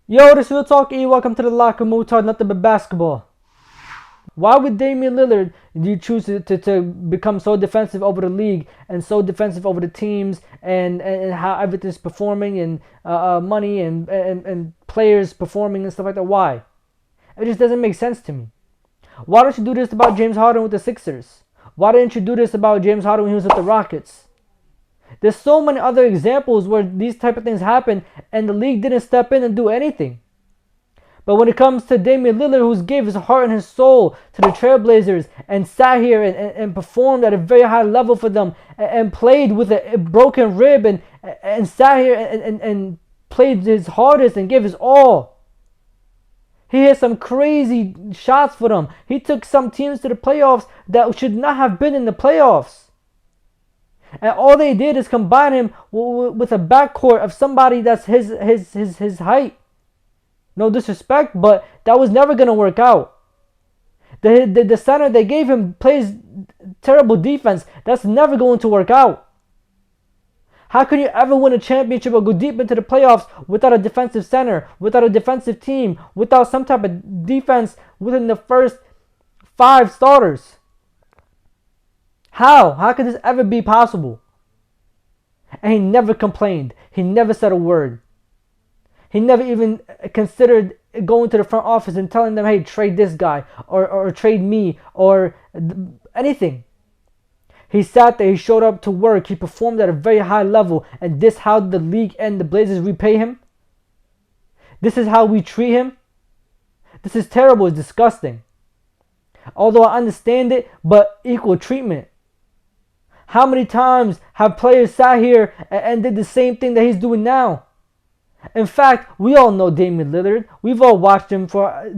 Yo, this is Real Talk E. Welcome to the Locker Room. Talk nothing but basketball. Why would Damian Lillard do you choose to become so defensive over the league and so defensive over the teams and how everything's performing and money and players performing and stuff like that? Why? It just doesn't make sense to me. Why don't you do this about James Harden with the Sixers? Why didn't you do this about James Harden when he was with the Rockets? There's so many other examples where these type of things happen and the league didn't step in and do anything. But when it comes to Damian Lillard, who's gave his heart and his soul to the Trailblazers and sat here and performed at a very high level for them and played with a broken rib and sat here and played his hardest and gave his all. He hit some crazy shots for them. He took some teams to the playoffs that should not have been in the playoffs. And all they did is combine him with a backcourt of somebody that's his height. No disrespect, but that was never going to work out. The center they gave him plays terrible defense. That's never going to work out. How can you ever win a championship or go deep into the playoffs without a defensive center, without a defensive team, without some type of defense within the first 5 starters? How? How could this ever be possible? And he never complained. He never said a word. He never even considered going to the front office and telling them, hey, trade this guy or trade me or anything. He sat there, he showed up to work, he performed at a very high level, and this how the league and the Blazers repay him? This is how we treat him? This is terrible, it's disgusting. Although I understand it, but equal treatment. How many times have players sat here and did the same thing that he's doing now? In fact, we all know Damian Lillard. We've all watched him for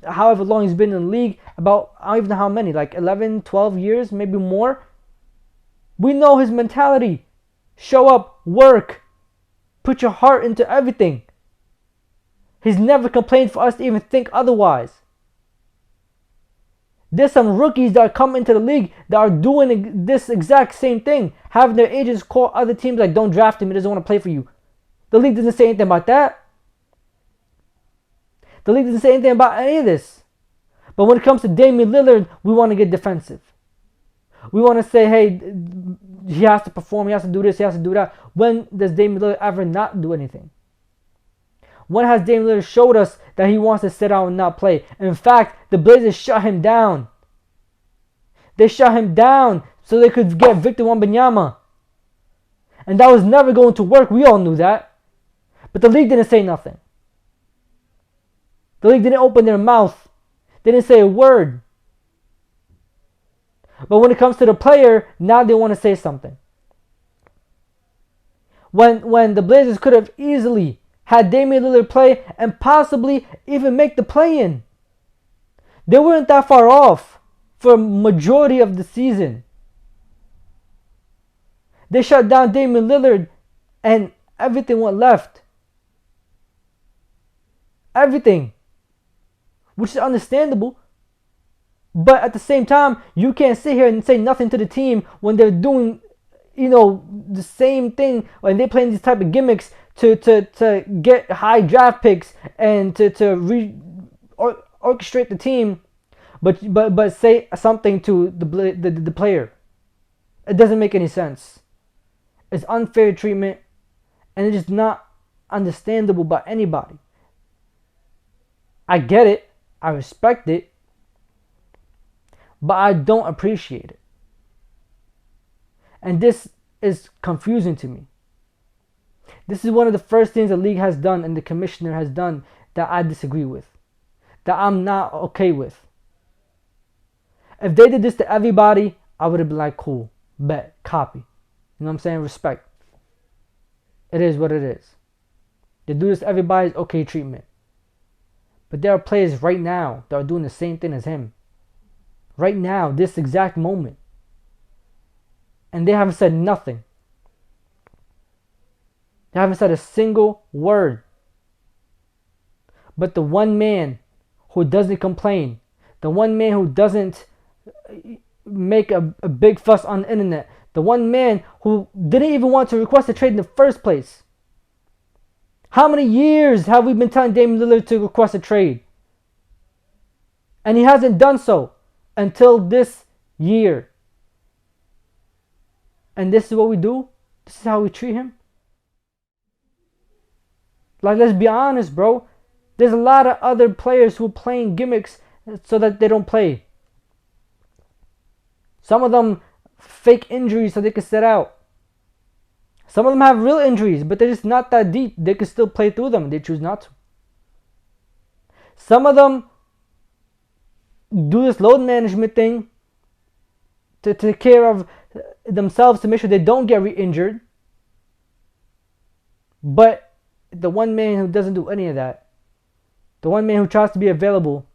however long he's been in the league. About, I don't even know how many, like 11, 12 years, maybe more. We know his mentality. Show up, work, put your heart into everything. He's never complained for us to even think otherwise. There's some rookies that come into the league that are doing this exact same thing. Having their agents call other teams like, don't draft him, he doesn't want to play for you. The league doesn't say anything about that. The league doesn't say anything about any of this. But when it comes to Damian Lillard, we want to get defensive. We want to say, hey, he has to perform, he has to do this, he has to do that. When does Damian Lillard ever not do anything? When has Damian Lillard showed us that he wants to sit out and not play? In fact, the Blazers shut him down. They shut him down so they could get Victor Wembanyama. And that was never going to work. We all knew that. But the league didn't say nothing. The league didn't open their mouth. They didn't say a word. But when it comes to the player, now they want to say something. When the Blazers could have easily had Damian Lillard play and possibly even make the play-in. They weren't that far off for a majority of the season. They shut down Damian Lillard and everything went left. Everything. Which is understandable. But at the same time, you can't sit here and say nothing to the team when they're doing, the same thing, when they're playing these type of gimmicks to get high draft picks and to orchestrate the team, but say something to the player. It doesn't make any sense. It's unfair treatment, and it's just not understandable by anybody. I get it, I respect it, but I don't appreciate it. And this is confusing to me. This is one of the first things the league has done and the commissioner has done that I disagree with, that I'm not okay with. If they did this to everybody, I would have been like, cool, bet, copy. You know what I'm saying? Respect. It is what it is. They do this to everybody's okay treatment. But there are players right now that are doing the same thing as him. Right now, this exact moment. And they haven't said nothing. They haven't said a single word. But the one man who doesn't complain, the one man who doesn't make a big fuss on the internet, the one man who didn't even want to request a trade in the first place, How many years have we been telling Damian Lillard to request a trade? And he hasn't done so until this year. And this is what we do? This is how we treat him? Like, let's be honest, bro. There's a lot of other players who are playing gimmicks so that they don't play. Some of them fake injuries so they can sit out. Some of them have real injuries, but they're just not that deep. They can still play through them. They choose not to. Some of them do this load management thing to take care of themselves, to make sure they don't get re-injured. But the one man who doesn't do any of that, the one man who tries to be available,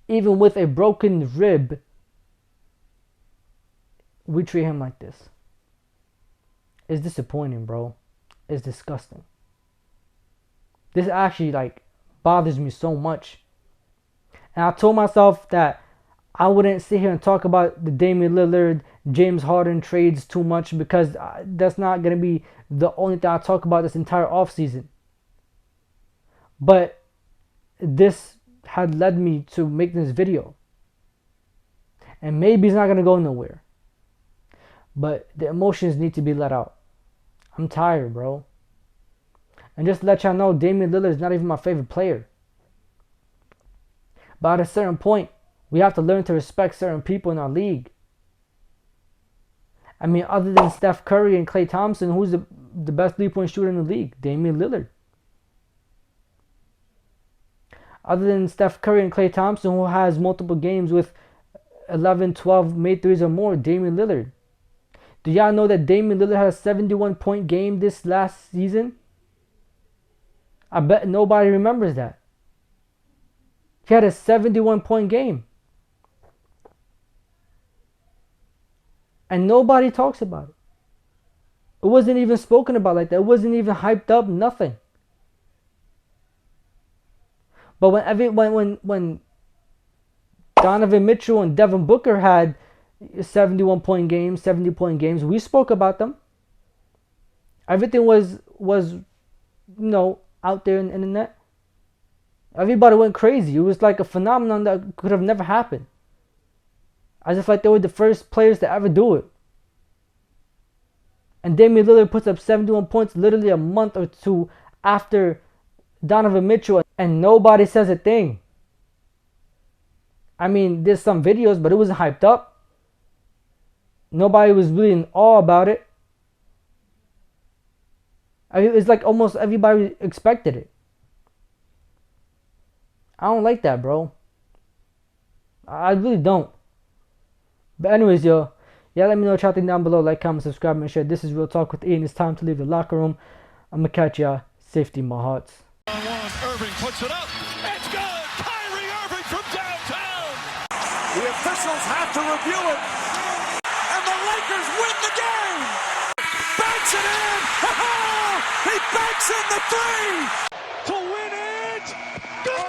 even with a broken rib, we treat him like this. It's disappointing, bro. It's disgusting. This actually, like, bothers me so much. And I told myself that I wouldn't sit here and talk about the Damian Lillard, James Harden trades too much, because that's not going to be the only thing I talk about this entire offseason. But this had led me to make this video. And maybe it's not going to go nowhere. But the emotions need to be let out. I'm tired, bro. And just to let y'all know, Damian Lillard is not even my favorite player. But at a certain point, we have to learn to respect certain people in our league. I mean, other than Steph Curry and Klay Thompson, who's the best three-point shooter in the league? Damian Lillard. Other than Steph Curry and Klay Thompson, who has multiple games with 11, 12 made threes or more? Damian Lillard. Do y'all know that Damian Lillard had a 71-point game this last season? I bet nobody remembers that. He had a 71-point game. And nobody talks about it. It wasn't even spoken about like that. It wasn't even hyped up, nothing. But when Donovan Mitchell and Devin Booker had 71-point games, 70-point games, we spoke about them. Everything was out there in the net. Everybody went crazy. It was like a phenomenon that could have never happened. As if like they were the first players to ever do it. And Damian Lillard puts up 71 points literally a month or two after Donovan Mitchell, and nobody says a thing. I mean, there's some videos, but it wasn't hyped up. Nobody was really in awe about it. I mean, it's like almost everybody expected it. I don't like that, bro. I really don't. But anyways, yo. Yeah, let me know what y'all think down below. Like, comment, subscribe, and share. This is Real Talk with Ian. It's time to leave the locker room. I'm going to catch y'all. Safety in my hearts. Irving puts it up. It's good. Kyrie Irving from downtown. The officials have to review it. And the Lakers win the game. Banks it in. He banks in the three to win it. Good.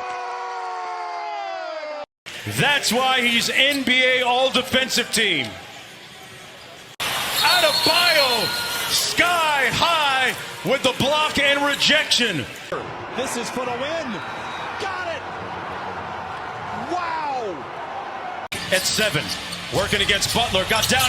That's why he's NBA All-Defensive Team. Adebayo, sky high with the block and rejection. This is for the win. Got it. Wow. At 7, working against Butler, got down.